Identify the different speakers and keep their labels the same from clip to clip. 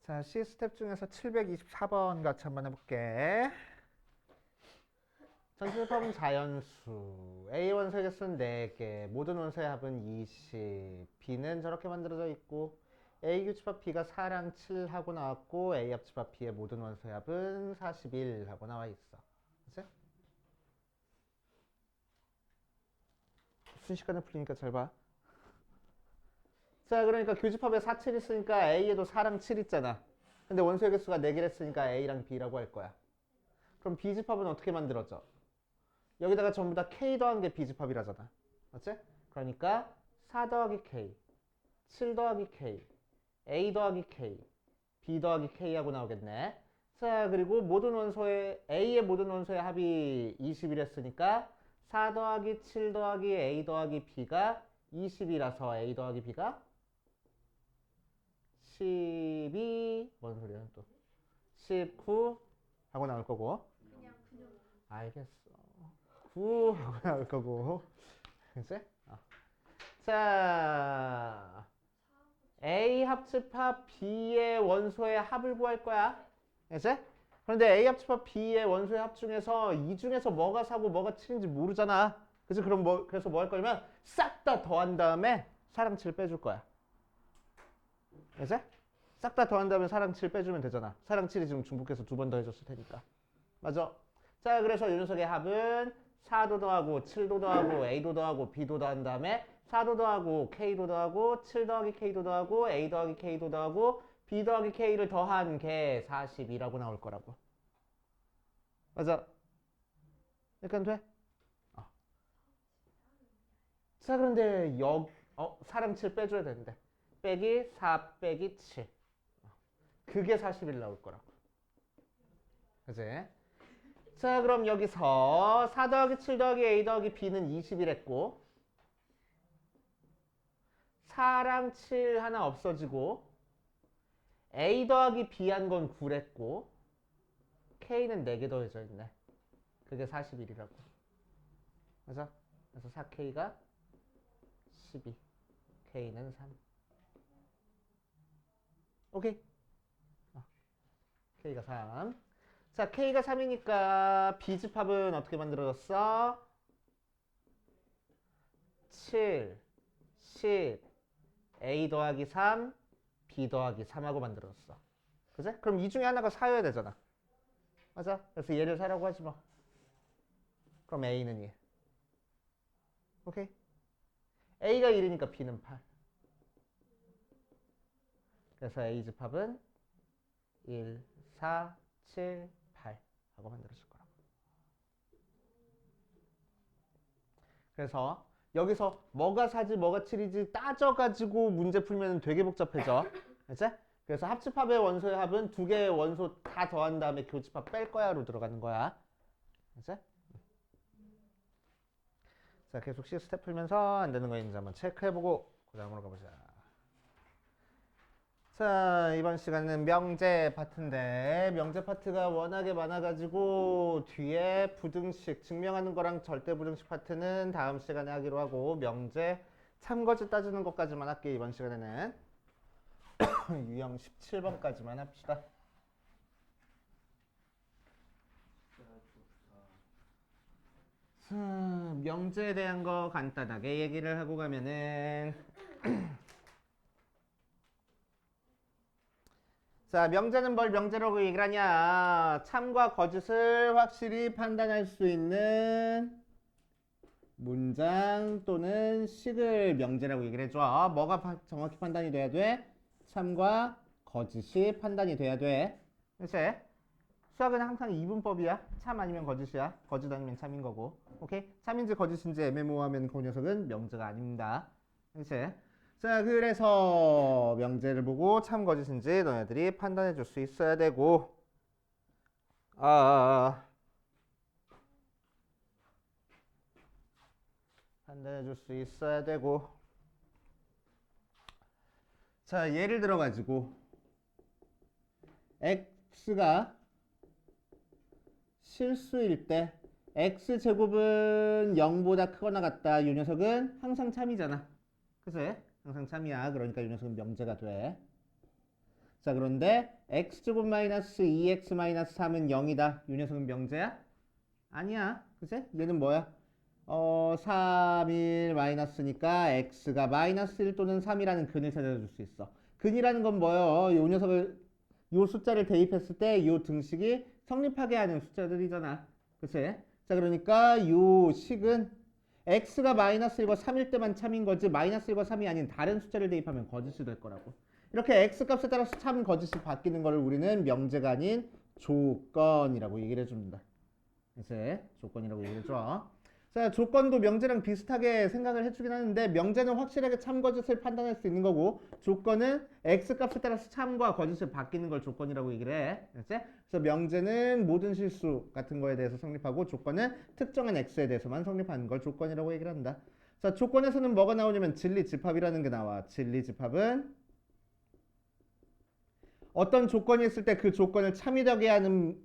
Speaker 1: 자, C 스텝 중에서 724번 같이 한번 해볼게. 전체집합은 자연수. A 원소의 개수는 4개. 모든 원소의 합은 20. B는 저렇게 만들어져 있고 A 교집합 B가 4랑 7 하고 나왔고 A 합집합 B의 모든 원소의 합은 41 하고 나와 있어. 그치? 순식간에 풀리니까 잘 봐. 자, 그러니까 교집합에 4, 7 있으니까 A에도 4랑 7 있잖아. 근데 원소의 개수가 4개를 했으니까 A랑 B라고 할 거야. 그럼 B집합은 어떻게 만들어져? 여기다가 전부 다 K 더한 게 B집합이라잖아. 맞지? 그러니까 4 더하기 K, 7 더하기 K, A 더하기 K, B 더하기 K 하고 나오겠네. 자, 그리고 모든 원소의 A의 모든 원소의 합이 21했으니까 4 더하기 7 더하기 A 더하기 B가 20이라서 A 더하기 B가 12, 뭔 소리야 또 19 하고 나올 거고. 알겠어. 9 하고 나올 거고. 그치? 자, A 합집합 B의 원소의 합을 구할 거야. 그치? 그런데 A 합집합 B의 원소의 합 중에서 이 중에서 뭐가 4고 뭐가 7인지 모르잖아. 그치? 그래서 뭐 할 거냐면 싹 다 더한 다음에 4랑 7 빼줄 거야. 그치? 싹 다 더한 다음에 4랑 7 빼주면 되잖아. 4랑 7이 지금 중복해서 2번 더해줬을 테니까. 맞아. 자, 그래서 이 녀석의 합은 4도 더하고 7도 더하고 A도 더하고 B도 더한 다음에 4도 더하고 K도 더하고 7 더하기 K도 더하고 A 더하기 K도 더하고 B 더하기 K를 더한 게 42라고 나올 거라고. 맞아. 약간 돼? 어. 자, 그런데 4랑 7 빼줘야 되는데. 빼기 4 빼기 7. 그게 41 나올 거라고. 그치? 자, 그럼 여기서 4 더하기 7 더하기 A 더하기 B는 21했고 4랑 7 하나 없어지고 A 더하기 B 한 건 9랬고 K는 4개 더해져 있네. 그게 41이라고. 맞아? 그래서 4K가 12, K는 3. 오케이? K가 3. 자, K가 3이니까 B집합은 어떻게 만들어졌어? 7, 10, A 더하기 3, B 더하기 3하고 만들어졌어. 그치? 그럼 이 중에 하나가 4여야 되잖아. 맞아? 그래서 얘를 4라고 하지 뭐. 그럼 A는 2. 오케이? A가 1이니까 B는 8. 그래서 A집합은 1, 4, 7, 8 하고 만들어질 거라고. 그래서 여기서 뭐가 4지 뭐가 7이지 따져가지고 문제 풀면 되게 복잡해져. 그치? 그래서 합집합의 원소의 합은 두 개의 원소 다 더한 다음에 교집합 뺄 거야로 들어가는 거야. 그치? 자, 계속 C 스텝 풀면서 안 되는 거 있는지 한번 체크해보고 그 다음으로 가보자. 자, 이번 시간은 명제 파트인데 명제 파트가 워낙에 많아가지고 뒤에 부등식 증명하는 거랑 절대 부등식 파트는 다음 시간에 하기로 하고 명제 참거짓 따지는 것까지만 할게. 이번 시간에는 유형 17번까지만 합시다. 자, 명제에 대한 거 간단하게 얘기를 하고 가면은 자, 명제는 뭘 명제라고 얘기를 하냐? 참과 거짓을 확실히 판단할 수 있는 문장 또는 식을 명제라고 얘기를 해줘. 뭐가 정확히 판단이 돼야 돼? 참과 거짓이 판단이 돼야 돼. 그치? 수학은 항상 이분법이야. 참 아니면 거짓이야. 거짓 아니면 참인 거고. 오케이? 참인지 거짓인지 애매모호하면 그 녀석은 명제가 아닙니다. 그치? 자, 그래서 명제를 보고 참 거짓인지 너네들이 판단해 줄 수 있어야 되고 판단해 줄 수 있어야 되고 자, 예를 들어 가지고 x가 실수일 때 x제곱은 0보다 크거나 같다. 이 녀석은 항상 참이잖아. 그치? 항상 참이야. 그러니까 이 녀석은 명제가 돼. 자, 그런데 x제곱 마이너스 2x 마이너스 3은 0이다. 이 녀석은 명제야? 아니야. 그치? 얘는 뭐야? 3일 마이너스니까 x가 마이너스 1 또는 3이라는 근을 찾아줄 수 있어. 근이라는 건 뭐예요? 요 녀석을 요 숫자를 대입했을 때 요 등식이 성립하게 하는 숫자들이잖아. 그치? 자, 그러니까 요 식은 x가 마이너스 1과 3일 때만 참인 거지 마이너스 1과 3이 아닌 다른 숫자를 대입하면 거짓이 될 거라고. 이렇게 x 값에 따라서 참 거짓이 바뀌는 거를 우리는 명제가 아닌 조건이라고 얘기를 해줍니다. 이제 조건이라고 얘기를 해줘. 자, 조건도 명제랑 비슷하게 생각을 해주긴 하는데 명제는 확실하게 참 거짓을 판단할 수 있는 거고 조건은 x 값에 따라서 참과 거짓을 바뀌는 걸 조건이라고 얘기를 해. 그치? 그래서 명제는 모든 실수 같은 거에 대해서 성립하고 조건은 특정한 x에 대해서만 성립하는 걸 조건이라고 얘기를 한다. 자, 조건에서는 뭐가 나오냐면 진리집합이라는 게 나와. 진리집합은 어떤 조건이 있을 때 그 조건을 참이되게 하는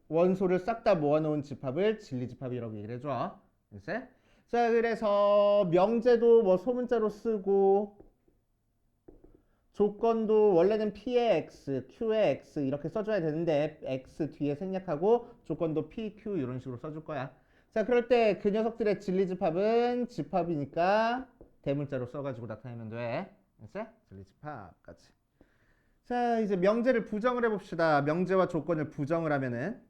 Speaker 1: 원소를 싹 다 모아놓은 집합을 진리집합이라고 얘기를 해줘. 이제 자, 그래서 명제도 뭐 소문자로 쓰고 조건도 원래는 P의 X, Q의 X 이렇게 써줘야 되는데 X 뒤에 생략하고 조건도 P, Q 이런 식으로 써줄 거야. 자, 그럴 때 그 녀석들의 진리집합은 집합이니까 대문자로 써가지고 나타내면 돼. 이제 진리집합까지. 자, 이제 명제를 부정을 해봅시다. 명제와 조건을 부정을 하면은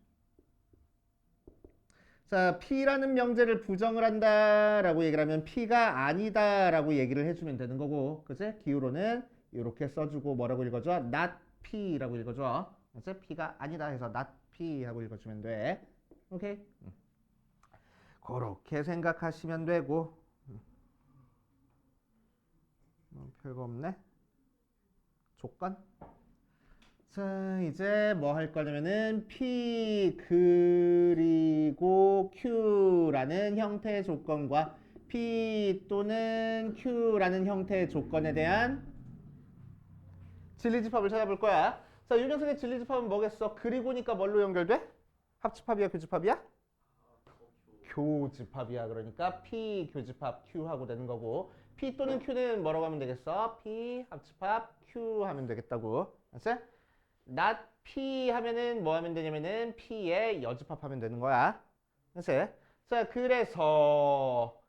Speaker 1: 자, P라는 명제를 부정을 한다라고 얘기를 하면 P가 아니다라고 얘기를 해주면 되는 거고, 그치? 기호로는 이렇게 써주고 뭐라고 읽어줘? not P라고 읽어줘. 그치? P가 아니다 해서 not P 하고 읽어주면 돼. 오케이? 그렇게 생각하시면 되고 별거 없네. 조건? 자, 이제 뭐 할 거냐면은 P 그리고 Q라는 형태의 조건과 P 또는 Q라는 형태의 조건에 대한 진리집합을 찾아볼 거야. 자, 이 녀석의 진리집합은 뭐겠어? 그리고니까 뭘로 연결돼? 합집합이야, 교집합이야? 교집합이야. 그러니까 P 교집합 Q 하고 되는 거고 P 또는 Q는 뭐라고 하면 되겠어? P 합집합 Q 하면 되겠다고. 알았지? not P 하면은 뭐 하면 되냐면은 P의 여집합 하면 되는 거야. 그치? 자, 그래서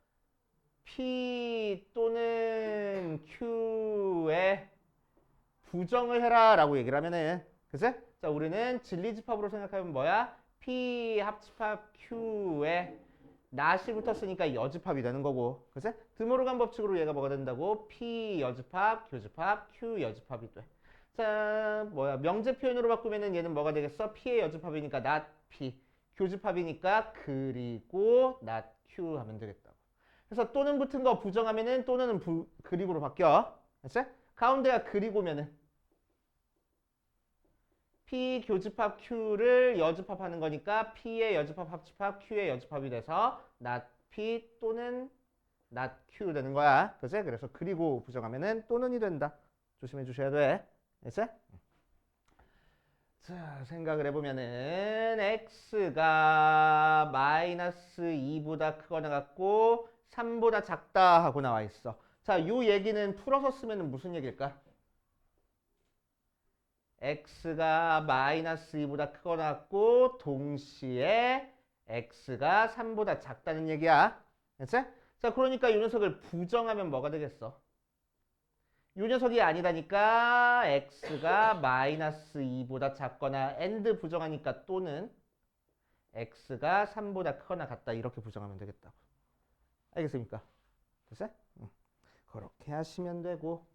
Speaker 1: P 또는 Q의 부정을 해라 라고 얘기를 하면은, 그치? 자, 우리는 진리집합으로 생각하면 뭐야? P 합집합 Q의 not이 붙었으니까 여집합이 되는 거고, 그치? 드모르간 법칙으로 얘가 뭐가 된다고? P 여집합, 교집합, Q 여집합이 돼. 자, 뭐야? 명제 표현으로 바꾸면은 얘는 뭐가 되겠어? P의 여집합이니까 not P, 교집합이니까 그리고 not Q 하면 되겠다고. 그래서 또는 붙은 거 부정하면은 또는 그리고로 바뀌어. 알았지? 가운데가 그리고면은 P 교집합 Q를 여집합하는 거니까 P의 여집합 합집합 Q의 여집합이 돼서 not P 또는 not Q 되는 거야. 그치? 그래서 그리고 부정하면은 또는이 된다. 조심해 주셔야 돼. 됐어? 자, 생각을 해보면은 x가 마이너스 2보다 크거나 같고 3보다 작다 하고 나와 있어. 자, 요 얘기는 풀어서 쓰면은 무슨 얘기일까? x가 마이너스 2보다 크거나 같고 동시에 x가 3보다 작다는 얘기야. 됐어? 자, 그러니까 이 녀석을 부정하면 뭐가 되겠어? 이 녀석이 아니다니까 x가 마이너스 2보다 작거나 and 부정하니까 또는 x가 3보다 크거나 같다 이렇게 부정하면 되겠다고. 알겠습니까? 됐어요? 그렇게 하시면 되고.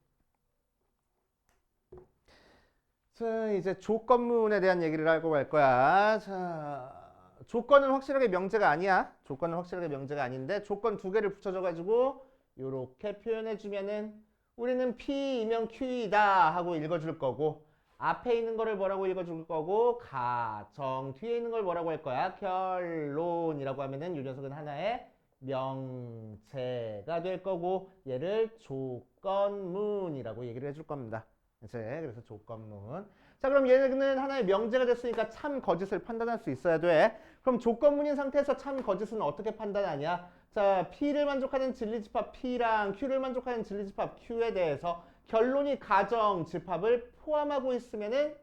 Speaker 1: 자, 이제 조건문에 대한 얘기를 하고 갈 거야. 자, 조건은 확실하게 명제가 아니야. 조건은 확실하게 명제가 아닌데 조건 두 개를 붙여줘가지고 이렇게 표현해주면은 우리는 P이면 Q이다 하고 읽어줄 거고 앞에 있는 거를 뭐라고 읽어줄 거고 가정 뒤에 있는 걸 뭐라고 할 거야? 결론이라고 하면은 이 녀석은 하나의 명제가 될 거고 얘를 조건문이라고 얘기를 해줄 겁니다. 그래서 조건문. 자, 그럼 얘는 하나의 명제가 됐으니까 참 거짓을 판단할 수 있어야 돼. 그럼 조건문인 상태에서 참 거짓은 어떻게 판단하냐? 자, P를 만족하는 진리집합 P랑 Q를 만족하는 진리집합 Q에 대해서 결론이 가정 집합을 포함하고 있으면은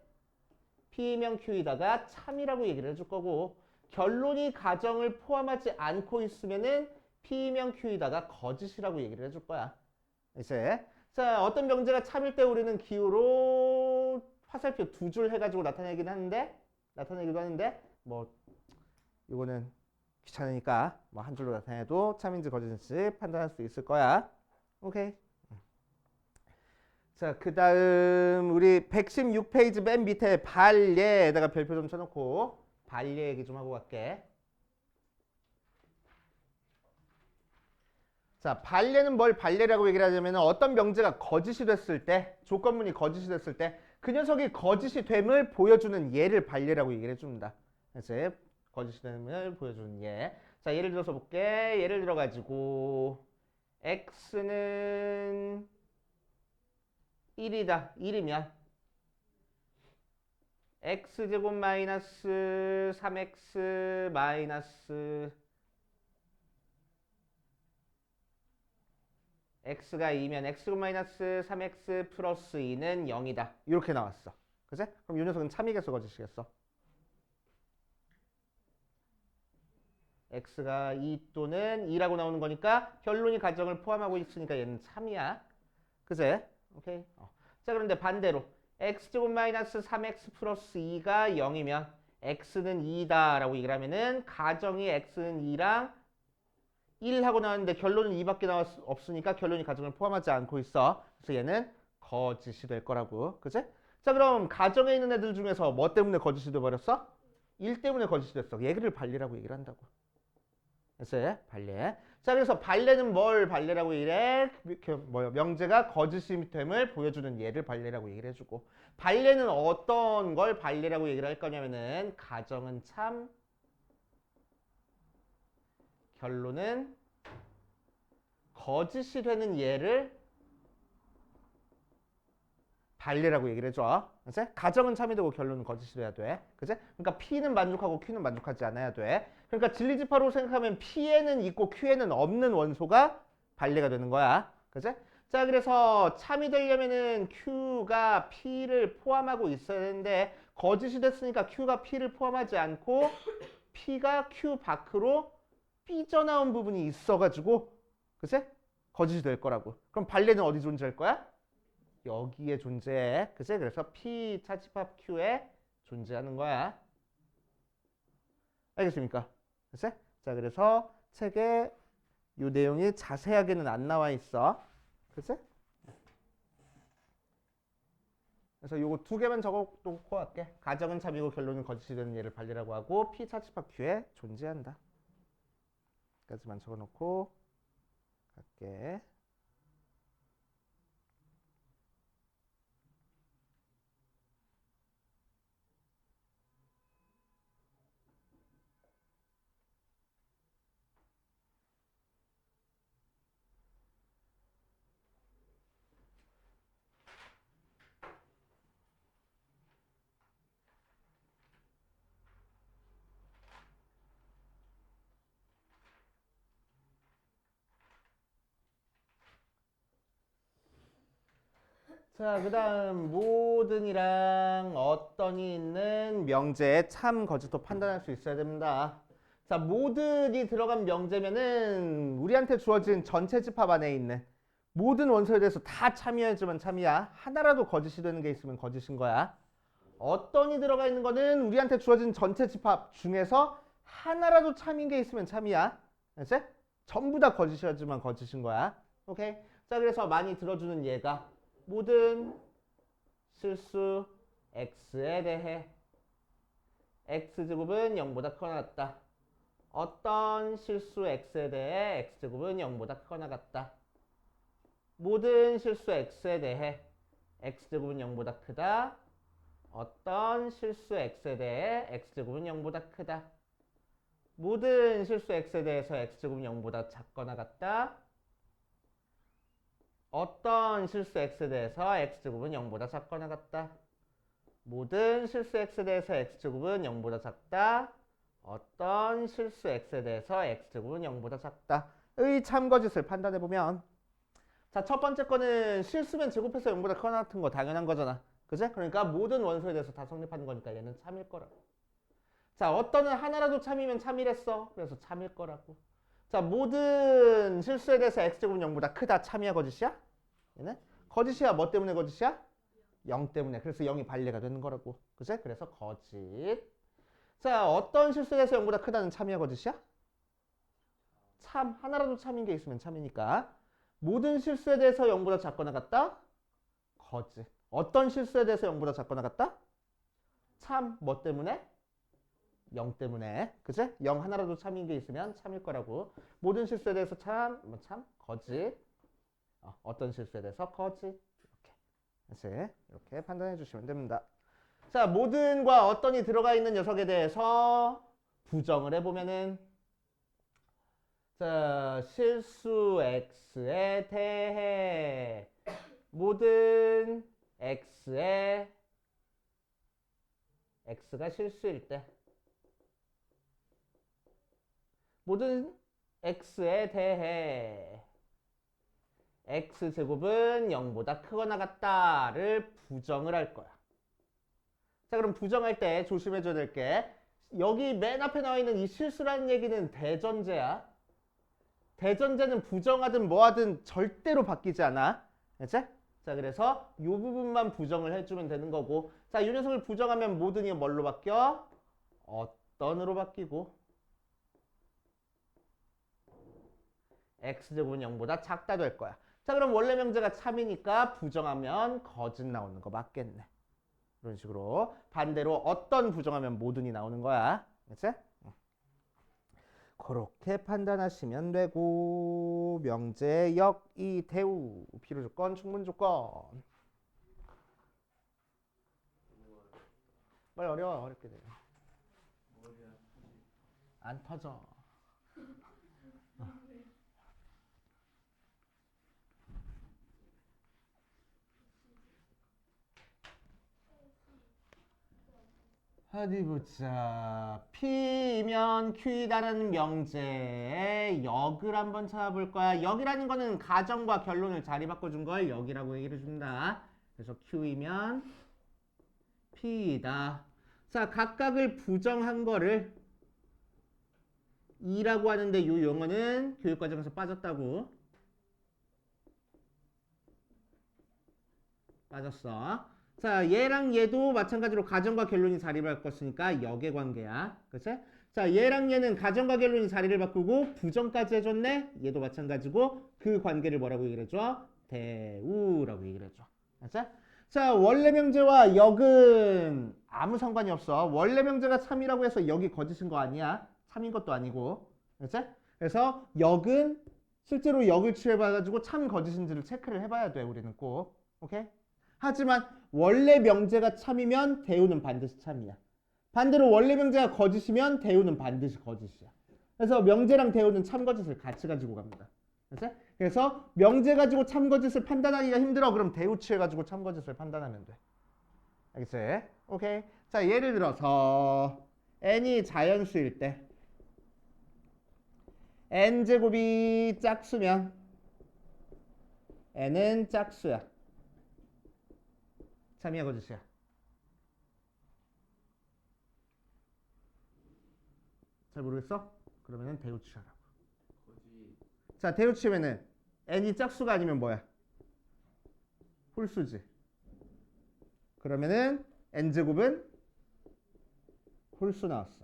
Speaker 1: P명 Q이다가 참이라고 얘기를 해줄 거고 결론이 가정을 포함하지 않고 있으면은 P명 Q이다가 거짓이라고 얘기를 해줄 거야. 이제 자 어떤 명제가 참일 때 우리는 기호로 화살표 두 줄 해가지고 나타내기도 하는데 뭐 이거는 귀찮으니까 뭐 한 줄로 나타내도 참인지 거짓인지 판단할 수 있을 거야. 오케이. 자, 그 다음 우리 116페이지 맨 밑에 발예에다가 별표 좀 쳐놓고 발예 얘기 좀 하고 갈게. 자, 발예는 뭘 발예라고 얘기를 하냐면 어떤 명제가 거짓이 됐을 때, 조건문이 거짓이 됐을 때 그 녀석이 거짓이 됨을 보여주는 예를 발예라고 얘기를 해줍니다. 그래서 거짓이 됨을 보여주는 예. 자, 예를 들어서 볼게. 예를 들어 가지고 x는 1이다. 1이면 x제곱 마이너스 3x 마이너스 x가 2면 x제곱 마이너스 3x 플러스 2는 0이다. 이렇게 나왔어. 그치? 그럼 이 녀석은 참이겠어 거짓이겠어? x가 2 또는 2라고 나오는 거니까 결론이 가정을 포함하고 있으니까 얘는 참이야. 그치? 오케이. 자 그런데 반대로 x제곱 마이너스 3x 플러스 2가 0이면 x는 2다 라고 얘기를 하면은 가정이 x는 2랑 1 하고 나왔는데 결론은 2밖에 없으니까 결론이 가정을 포함하지 않고 있어. 그래서 얘는 거짓이 될 거라고. 그치? 자 그럼 가정에 있는 애들 중에서 뭐 때문에 거짓이 돼버렸어? 1 때문에 거짓이 됐어. 얘를 발례라고 얘기를 한다고. 그래서 발례. 자 그래서 발례는 뭘 발례라고 얘기해? 명제가 거짓이 됨을 보여주는 예를 발례라고 얘기를 해주고 발례는 어떤 걸 발례라고 얘기를 할 거냐면은 가정은 참 결론은 거짓이 되는 예를 발례라고 얘기를 해줘. 그치? 가정은 참이 되고 결론은 거짓이 돼야 돼. 그치? 그러니까 P는 만족하고 Q는 만족하지 않아야 돼. 그러니까 진리집합으로 생각하면 P에는 있고 Q에는 없는 원소가 발례가 되는 거야. 그치? 자, 그래서 참이 되려면은 Q가 P를 포함하고 있어야 되는데 거짓이 됐으니까 Q가 P를 포함하지 않고 P가 Q 밖으로 삐져나온 부분이 있어가지고 그치? 거짓이 될 거라고. 그럼 발례는 어디 존재할 거야? 여기에 존재해. 그치? 그래서 P 차집합 Q에 존재하는 거야. 알겠습니까? 그치? 자, 그래서 책에 이 내용이 자세하게는 안 나와 있어. 그치? 그래서 요거 두 개만 적어놓고 할게. 가정은 참이고 결론은 거짓이 되는 예를 발례라고 하고 P 차집합 Q에 존재한다. 까지만 적어놓고 갈게. 자, 그 다음 모든이랑 어떤이 있는 명제의 참 거짓도 판단할 수 있어야 됩니다. 자, 모든이 들어간 명제면은 우리한테 주어진 전체 집합 안에 있는 모든 원소에 대해서 다 참여해주면 참이야. 하나라도 거짓이 되는 게 있으면 거짓인 거야. 어떤이 들어가 있는 거는 우리한테 주어진 전체 집합 중에서 하나라도 참인 게 있으면 참이야. 알지? 전부 다 거짓이었지만 거짓인 거야. 오케이? 자, 그래서 많이 들어주는 예가 모든 실수 x에 대해 x제곱은 0보다 크거나 같다. 어떤 실수 x에 대해 x제곱은 0보다 크거나 같다. 모든 실수 x에 대해 x제곱은 0보다 크다. 어떤 실수 x에 대해 x제곱은 0보다 크다. 모든 실수 x에 대해서 x제곱은 0보다 작거나 같다. 어떤 실수 x에 대해서 x제곱은 0보다 작거나 같다. 모든 실수 x에 대해서 x제곱은 0보다 작다. 어떤 실수 x에 대해서 x제곱은 0보다 작다. 의 참거짓을 판단해보면 자, 첫 번째 거는 실수면 제곱해서 0보다 크거나 같은 거 당연한 거잖아. 그지? 그러니까 모든 원소에 대해서 다 성립하는 거니까 얘는 참일 거라고. 자, 어떤 하나라도 참이면 참이랬어. 그래서 참일 거라고. 자, 모든 실수에 대해서 x제곱은 0보다 크다. 참이야, 거짓이야? 얘는? 거짓이야. 뭐 때문에 거짓이야? 0 때문에. 그래서 0이 반례가 되는 거라고. 그지? 그래서 거짓. 자, 어떤 실수에 대해서 0보다 크다는 참이야, 거짓이야? 참. 하나라도 참인 게 있으면 참이니까. 모든 실수에 대해서 0보다 작거나 같다? 거짓. 어떤 실수에 대해서 0보다 작거나 같다? 참. 뭐 때문에? 0 때문에. 그치? 0 하나라도 참인 게 있으면 참일 거라고. 모든 실수에 대해서 참, 거짓. 어떤 실수에 대해서 거짓. 이렇게. 그치? 이렇게 판단해 주시면 됩니다. 자, 모든과 어떤이 들어가 있는 녀석에 대해서 부정을 해보면은, 자, 실수 x에 대해 모든 x에 x가 실수일 때 모든 x에 대해 x제곱은 0보다 크거나 같다를 부정을 할 거야. 자, 그럼 부정할 때 조심해줘야 될 게 여기 맨 앞에 나와 있는 이 실수라는 얘기는 대전제야. 대전제는 부정하든 뭐하든 절대로 바뀌지 않아. 그치? 자, 그래서 이 부분만 부정을 해주면 되는 거고. 자, 이 녀석을 부정하면 모든이 뭘로 바뀌어? 어떤으로 바뀌고. x제곱은 0보다 작다 될 거야. 자, 그럼 원래 명제가 참이니까 부정하면 거짓 나오는 거 맞겠네. 이런 식으로 반대로 어떤 부정하면 모든이 나오는 거야. 그치? 그렇게 판단하시면 되고. 명제, 역, 이, 대우, 필요조건, 충분조건. 빨리 어려워. 어렵게 돼. 안 터져. 어디 보자. P이면 Q이다라는 명제의 역을 한번 찾아볼 거야. 역이라는 거는 가정과 결론을 자리 바꿔준 걸 역이라고 얘기를 해준다. 그래서 Q이면 P이다. 자, 각각을 부정한 거를 2라고 하는데 이 용어는 교육과정에서 빠졌다고. 빠졌어. 자, 얘랑 얘도 마찬가지로 가정과 결론이 자리를 바꿨으니까 역의 관계야. 그치? 자, 얘랑 얘는 가정과 결론이 자리를 바꾸고 부정까지 해줬네? 얘도 마찬가지고 그 관계를 뭐라고 얘기를 해줘? 대우라고 얘기를 해줘. 알았어? 자, 원래 명제와 역은 아무 상관이 없어. 원래 명제가 참이라고 해서 역이 거짓인 거 아니야. 참인 것도 아니고. 알았어? 그래서 역은 실제로 역을 취해봐가지고 참 거짓인지를 체크를 해봐야 돼. 우리는 꼭. 오케이? 하지만 원래 명제가 참이면 대우는 반드시 참이야. 반대로 원래 명제가 거짓이면 대우는 반드시 거짓이야. 그래서 명제랑 대우는 참거짓을 같이 가지고 갑니다. 그래서 명제 가지고 참거짓을 판단하기가 힘들어. 그럼 대우 취해가지고 참거짓을 판단하면 돼. 알겠지? 오케이. 자, 예를 들어서 n이 자연수일 때 n제곱이 짝수면 n은 짝수야. 참이야, 거짓이야? 잘 모르겠어? 그러면은 대우 취하라고. 거짓. 자, 대우 취하면은 n이 짝수가 아니면 뭐야? 홀수지. 그러면은 n제곱은 홀수 나왔어.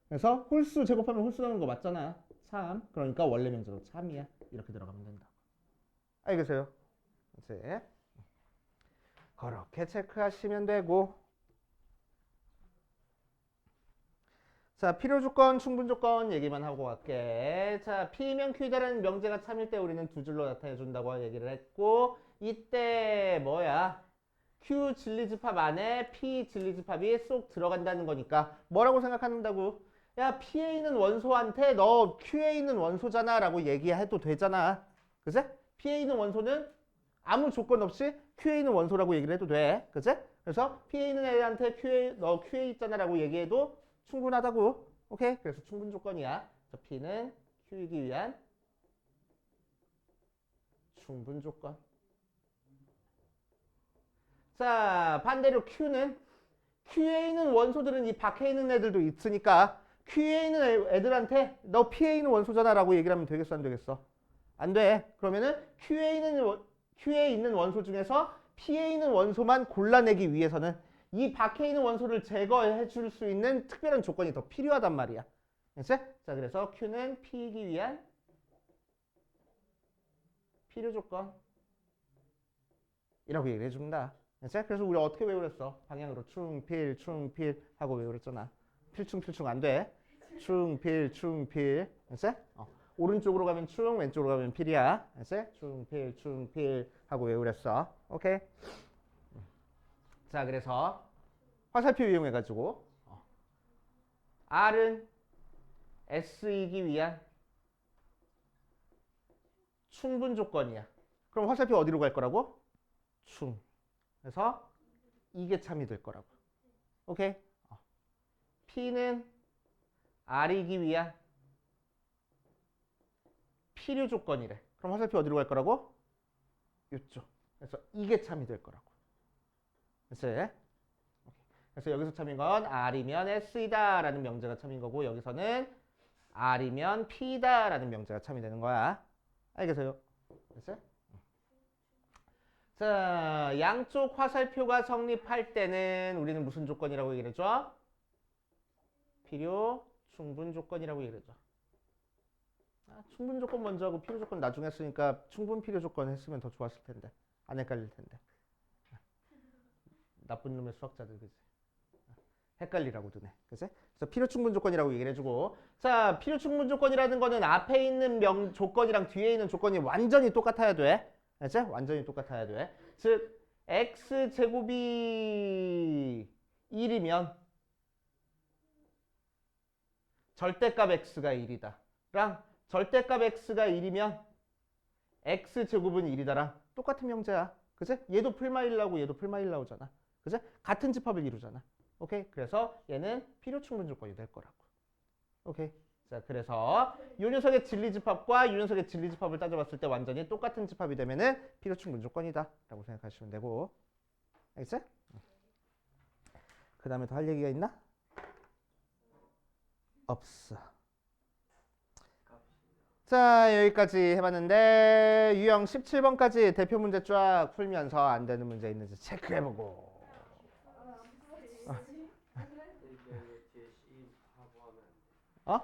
Speaker 1: 그래서 홀수 제곱하면 홀수 나오는 거 맞잖아. 참. 그러니까 원래 명제로 참이야. 이렇게 들어가면 된다. 알겠어요? 이제 그렇게 체크하시면 되고. 자, 필요조건, 충분조건 얘기만 하고 갈게. 자, P면 Q다라는 명제가 참일 때 우리는 두 줄로 나타내준다고 얘기를 했고, 이때 뭐야? Q 진리집합 안에 P 진리집합이 쏙 들어간다는 거니까 뭐라고 생각한다고? 야, P에 있는 원소한테 너 Q에 있는 원소잖아 라고 얘기해도 되잖아. 그치? P에 있는 원소는 아무 조건 없이 Q에 있는 원소라고 얘기를 해도 돼. 그치? 그래서 P에 있는 애한테 너 Q에 있잖아 라고 얘기해도 충분하다고. 오케이? 그래서 충분 조건이야. 저 P는 Q이기 위한 충분 조건. 자, 반대로 Q에 있는 원소들은 이 밖에 있는 애들도 있으니까 Q에 있는 애들한테 너 P에 있는 원소잖아 라고 얘기를 하면 되겠어 안 되겠어? 안 돼. 그러면은 Q에 있는 원소 중에서 P에 있는 원소만 골라내기 위해서는 이 밖에 있는 원소를 제거해 줄 수 있는 특별한 조건이 더 필요하단 말이야. 알겠지? 자, 그래서 Q는 P이기 위한 필요 조건이라고 얘기를 해준다. 알겠지? 그래서 우리 어떻게 외우랬어? 방향으로 충필 하고 외우랬잖아. 필충 안 돼. 충필. 알겠지? 오른쪽으로 가면 충, 왼쪽으로 가면 필이야. 알겠지? 충필 하고 외우랬어. 오케이? 자, 그래서 화살표 이용해가지고 R은 S이기 위한 충분 조건이야. 그럼 화살표 어디로 갈 거라고? 충. 그래서 이게 참이 될 거라고. 오케이? P는 R이기 위한 필요 조건이래. 그럼 화살표 어디로 갈 거라고? 이쪽. 그래서 이게 참이 될 거라고. 그치? 그래서 여기서 참인 건 R이면 S이다 라는 명제가 참인 거고 여기서는 R이면 P다 라는 명제가 참이 되는 거야. 알겠어요? 됐어요? 자, 양쪽 화살표가 성립할 때는 우리는 무슨 조건이라고 얘기를 해줘? 필요 충분 조건이라고 얘기를 해줘. 충분 조건 먼저 하고 필요 조건 나중에 했으니까 충분 필요 조건 했으면 더 좋았을 텐데. 안 헷갈릴 텐데. 나쁜 놈의 수학자들, 그지? 헷갈리라고 두네. 그치? 그래서 필요 충분 조건이라고 얘기를 해주고. 자, 필요 충분 조건이라는 거는 앞에 있는 조건이랑 뒤에 있는 조건이 완전히 똑같아야 돼. 알지? 완전히 똑같아야 돼. 즉, x제곱이 1이면 절대값 x가 1이다. 랑 절대값 x가 1이면 x제곱은 1이다랑 똑같은 명제야. 그치? 얘도 풀마일 나오고 얘도 풀마일 나오잖아. 그치? 같은 집합을 이루잖아. 오케이? 그래서 얘는 필요 충분 조건이 될 거라고. 오케이? 자, 그래서 이 녀석의 진리집합과 이 녀석의 진리집합을 따져봤을 때 완전히 똑같은 집합이 되면은 필요 충분 조건이다 라고 생각하시면 되고. 알겠지? 그 다음에 더 할 얘기가 있나? 없어. 자, 여기까지 해봤는데 유형 17번까지 대표 문제 쫙 풀면서 안 되는 문제 있는지 체크해보고. 어?